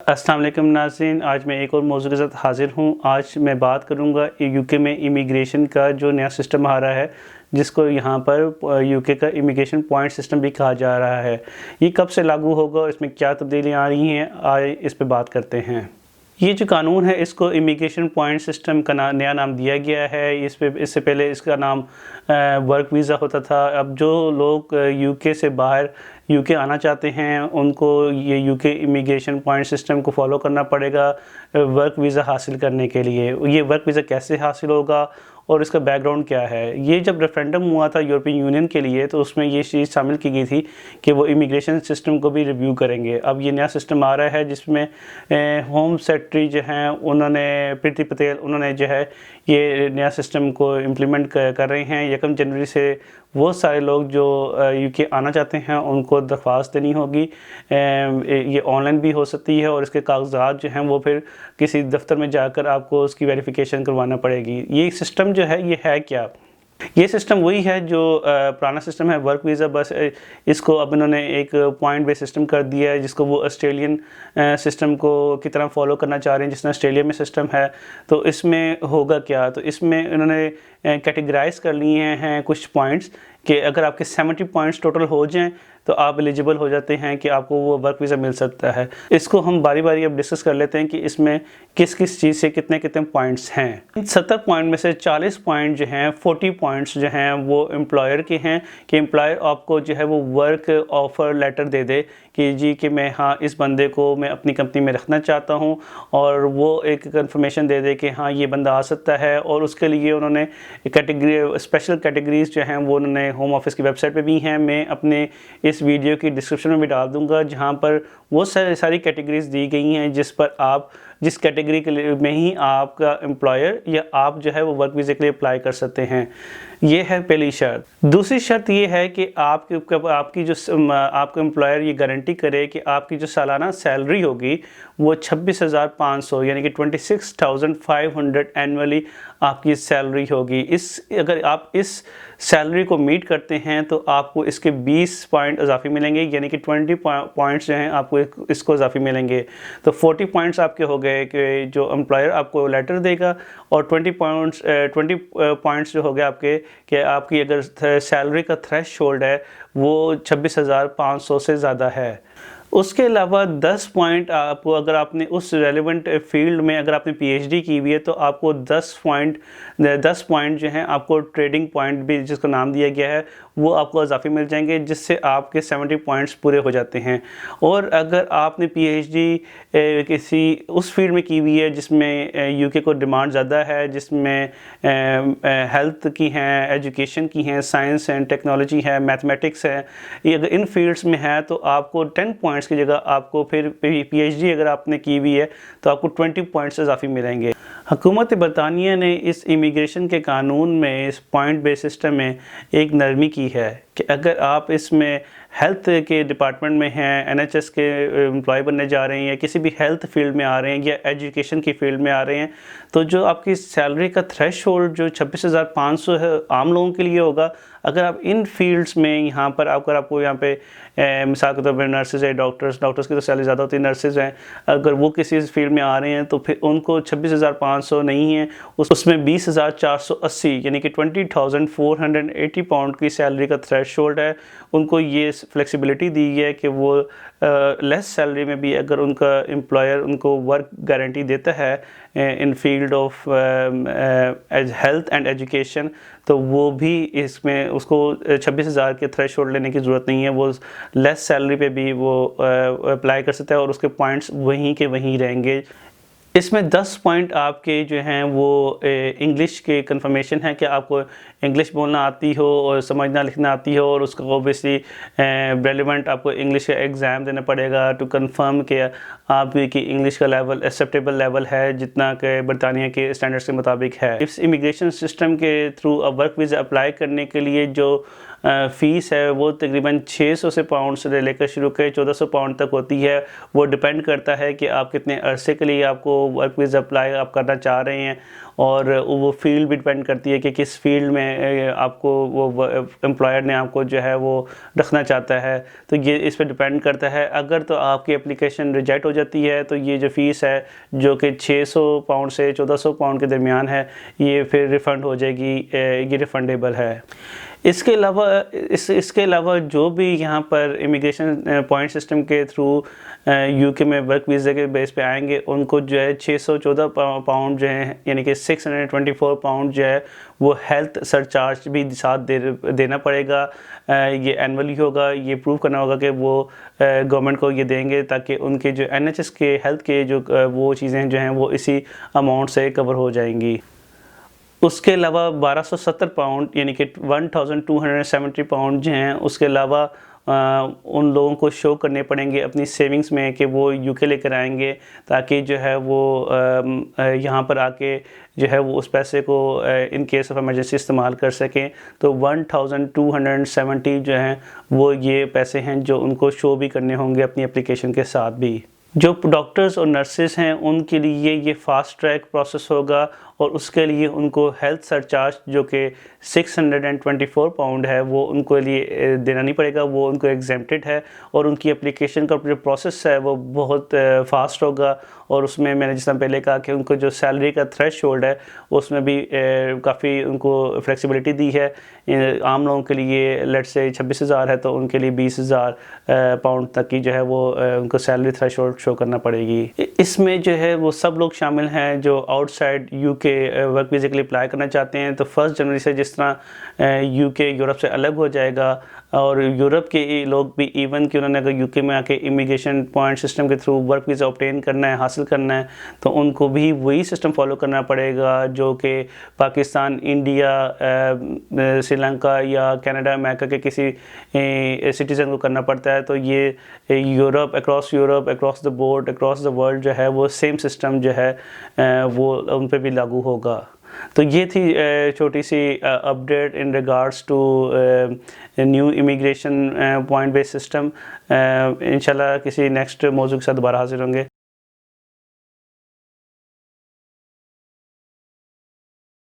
अस्सलाम वालेकुम नाज़रीन, आज मैं एक और मौज़ू के साथ हाज़िर हूँ। आज मैं बात करूँगा यूके में इमिग्रेशन का जो नया सिस्टम आ रहा है, जिसको यहाँ पर यूके का इमिग्रेशन पॉइंट सिस्टम भी कहा जा रहा है। ये कब से लागू होगा और इसमें क्या तब्दीलियाँ आ रही हैं, आइए इस पे बात करते हैं। ये जो कानून है, इसको इमिग्रेशन पॉइंट सिस्टम का नया नाम दिया गया है। इससे पहले इसका नाम वर्क वीज़ा होता था। अब जो लोग यूके से बाहर यूके आना चाहते हैं, उनको ये यूके इमिग्रेशन पॉइंट सिस्टम को फॉलो करना पड़ेगा वर्क वीज़ा हासिल करने के लिए। ये वर्क वीज़ा कैसे हासिल होगा और इसका बैकग्राउंड क्या है? ये जब रेफरेंडम हुआ था यूरोपियन यूनियन के लिए, तो उसमें ये चीज़ शामिल की गई थी कि वो इमिग्रेशन सिस्टम को भी रिव्यू करेंगे। अब ये नया सिस्टम आ रहा है जिसमें होम सेक्रेटरी जो हैं, उन्होंने प्रीति पटेल, उन्होंने जो है ये नया सिस्टम को इम्प्लीमेंट कर रहे हैं। 1 जनवरी से वो सारे लोग जो यूके आना चाहते हैं, उनको दरख्वास्त देनी होगी। ये ऑनलाइन भी हो सकती है और इसके कागजात जो हैं वो फिर किसी दफ्तर में जाकर आपको उसकी वेरिफिकेशन करवाना पड़ेगी। ये सिस्टम जो है, ये है क्या? ये सिस्टम वही है जो पुराना सिस्टम है वर्क वीज़ा, बस इसको अब इन्होंने एक पॉइंट बेस सिस्टम कर दिया है, जिसको वो ऑस्ट्रेलियन सिस्टम को की तरह फॉलो करना चाह रहे हैं, जिसमें ऑस्ट्रेलिया में सिस्टम है। तो इसमें होगा क्या? तो इसमें इन्होंने कैटेगराइज कर लिए हैं कुछ पॉइंट्स कि अगर आपके 70 पॉइंट्स टोटल हो जाएं तो आप एलिजिबल हो जाते हैं कि आपको वो वर्क वीज़ा मिल सकता है। इसको हम बारी बारी अब डिस्कस कर लेते हैं कि इसमें किस किस चीज़ से कितने कितने पॉइंट्स हैं। इन 70 पॉइंट में से 40 पॉइंट जो हैं, 40 पॉइंट्स जो हैं वो एम्प्लॉयर के हैं कि एम्प्लॉयर आपको जो है वो वर्क ऑफ़र लेटर दे दे कि जी कि मैं हाँ इस बंदे को मैं अपनी कंपनी में रखना चाहता हूँ, और वो एक कंफर्मेशन दे दे कि हाँ ये बंदा आ सकता है। और उसके लिए उन्होंने कैटेगरी स्पेशल कैटेगरीज़ जो हैं वो उन्होंने होम ऑफिस की वेबसाइट पे भी हैं। मैं अपने इस वीडियो की डिस्क्रिप्शन में भी डाल दूँगा, जहाँ पर वो सारी कैटेगरीज़ दी गई हैं, जिस पर आप जिस कैटेगरी के लिए में ही आपका एम्प्लॉयर या आप जो है वो वर्क वीज़े के लिए अप्लाई कर सकते हैं। ये है पहली शर्त। दूसरी शर्त ये है कि आपका एम्प्लॉयर ये गारंटी करे कि आपकी जो सालाना सैलरी होगी वो 26,500 यानी कि 26,500 एनुअली आपकी सैलरी होगी। अगर आप इस सैलरी को मीट करते हैं तो आपको इसके 20 पॉइंट इजाफी मिलेंगे, यानी कि 20 पॉइंट्स जो हैं आपको इसको इजाफी मिलेंगे। तो 40 पॉइंट्स आपके हो गए कि जो एम्प्लॉयर आपको लेटर देगा, और 20 पॉइंट्स जो हो गए आपके कि आपकी अगर सैलरी का थ्रेशोल्ड है वो 26,500 से ज़्यादा है। उसके अलावा 10 पॉइंट आपको, अगर आपने उस रेलेवेंट फील्ड में अगर आपने पीएचडी की हुई है, तो आपको 10 पॉइंट जो हैं आपको ट्रेडिंग पॉइंट भी जिसका नाम दिया गया है वो आपको इजाफी मिल जाएंगे, जिससे आपके 70 पॉइंट्स पूरे हो जाते हैं। और अगर आपने पीएचडी किसी उस फील्ड में की हुई है जिसमें यूके को डिमांड ज़्यादा है, जिसमें हेल्थ की हैं, एजुकेशन की हैं, साइंस एंड टेक्नोलॉजी है, मैथमेटिक्स है, ये अगर इन फील्ड्स में है तो आपको 10 पॉइंट्स की जगह आपको फिर पीएचडी अगर आपने की हुई है तो आपको 20 पॉइंट्स इजाफी मिलेंगे। हुकूमत बरतानिया ने इस इमिग्रेशन के कानून में, इस पॉइंट बेस सिस्टम में एक नरमी की है कि अगर आप इसमें हेल्थ के डिपार्टमेंट में हैं, एनएचएस के एम्प्लॉय बनने जा रहे हैं, या किसी भी हेल्थ फील्ड में आ रहे हैं, या एजुकेशन की फील्ड में आ रहे हैं, तो जो आपकी सैलरी का थ्रेशोल्ड जो 26,500 है आम लोगों के लिए होगा। अगर आप इन फील्ड्स में यहाँ पर अगर आपको यहाँ पे मिसाल के तौर पर नर्सेज है, डॉक्टर्स की तो सैलरी ज़्यादा होती है, नर्सेज हैं, अगर वो किसी फील्ड में आ रहे हैं तो फिर उनको 26,500 नहीं है, उसमें 20,480 यानी कि 20,480 पाउंड की सैलरी का थ्रेशोल्ड है। उनको ये फ्लेक्सिबिलिटी दी है कि वो लेस सैलरी में भी अगर उनका एम्प्लॉयर उनको वर्क गारंटी देता है in field of health and education, तो वो भी इसमें उसको 26,000 के थ्रेशोल्ड लेने की ज़रूरत नहीं है। वो लेस सैलरी पे भी वो अप्लाई कर सकता है और उसके पॉइंट्स वहीं के वहीं रहेंगे। इसमें 10 पॉइंट आपके जो हैं वो इंग्लिश के कंफर्मेशन है कि आपको इंग्लिश बोलना आती हो और समझना लिखना आती हो, और उसका ओबियसली रेलिवेंट आपको इंग्लिश का एग्ज़ाम देना पड़ेगा टू कंफर्म कि आपकी इंग्लिश का लेवल एक्सेप्टेबल लेवल है, जितना कि बरतानिया के स्टैंडर्ड्स के मुताबिक है। इस इमिग्रेशन सिस्टम के थ्रू वर्क वीज़ा अप्लाई करने के लिए जो फ़ीस है वो तकरीबन 600 से पाउंड से लेकर शुरू कर 1400 पाउंड तक होती है। वो डिपेंड करता है कि आप कितने अरसे के लिए आपको वर्क वीज़ा अप्लाई आप करना चाह रहे हैं, और वो फील्ड भी डिपेंड करती है कि किस फील्ड में आपको वो एम्प्लॉयर ने आपको जो है वो रखना चाहता है। तो ये इस पर डिपेंड करता है। अगर तो आपकी एप्लीकेशन रिजेक्ट हो जाती है तो ये जो फ़ीस है जो कि 600 पाउंड से 1400 पाउंड के दरमियान है, ये फिर रिफ़ंड हो जाएगी, ये रिफ़ंडेबल है। इसके अलावा जो भी यहाँ पर इमिग्रेशन पॉइंट सिस्टम के थ्रू यूके में वर्क वीज़ा के बेस पे आएंगे, उनको जो है 614 पाउंड जो है, यानी कि 624 पाउंड जो है वो हेल्थ सरचार्ज भी साथ देना पड़ेगा। ये एनुअली होगा, ये प्रूव करना होगा कि वो गवर्नमेंट को ये देंगे ताकि उनके जो NHS के हेल्थ के जो वो चीज़ें जो हैं वो इसी अमाउंट से कवर हो जाएंगी। उसके अलावा 1270 पाउंड यानी कि 1270 पाउंड जो हैं, उसके अलावा उन लोगों को शो करने पड़ेंगे अपनी सेविंग्स में कि वो यूके लेकर आएंगे, ताकि जो है वो यहाँ पर आके जो है वो उस पैसे को इन केस ऑफ इमरजेंसी इस्तेमाल कर सकें। तो 1270 जो हैं वो ये पैसे हैं जो उनको शो भी करने होंगे अपनी एप्लीकेशन के साथ भी। जो डॉक्टर्स और नर्सेस हैं उनके लिए ये फास्ट ट्रैक प्रोसेस होगा और उसके लिए उनको हेल्थ सरचार्ज जो कि 624 पाउंड है वो उनको लिए देना नहीं पड़ेगा, वो उनको एग्जेम्प्टेड है और उनकी एप्लीकेशन का जो प्रोसेस है वो बहुत फास्ट होगा। और उसमें मैंने जिस तरह पहले कहा कि उनको जो सैलरी का थ्रेशोल्ड है उसमें भी काफ़ी उनको फ्लेक्सिबिलिटी दी है। आम लोगों के लिए लेट्स से 26,000 है तो उनके लिए 20,000 पाउंड तक की जो है वो उनको सैलरी थ्रेशोल्ड शो करना पड़ेगी। इसमें जो है वो सब लोग शामिल हैं जो आउटसाइड यूके वर्क वीज़ा के लिए अप्लाई करना चाहते हैं। तो 1 जनवरी से जिस तरह यूके यूरोप से अलग हो जाएगा और यूरोप के लोग भी इवन कि उन्होंने अगर यूके में आके इमिग्रेशन पॉइंट सिस्टम के थ्रू वर्क वीज़ा ऑब्टेन करना है, हासिल करना है, तो उनको भी वही सिस्टम फॉलो करना पड़ेगा जो कि पाकिस्तान, इंडिया, श्रीलंका या कनाडा, अमेरिका के किसी सिटीज़न को करना पड़ता है। तो ये Europe, across the board, across the world जो है वो सेम सिस्टम जो है वो उन पर भी लागू होगा। तो ये थी छोटी सी update in regards to new immigration point based system. इंशाल्लाह किसी नेक्स्ट मौजू के साथ दोबारा हाजिर होंगे।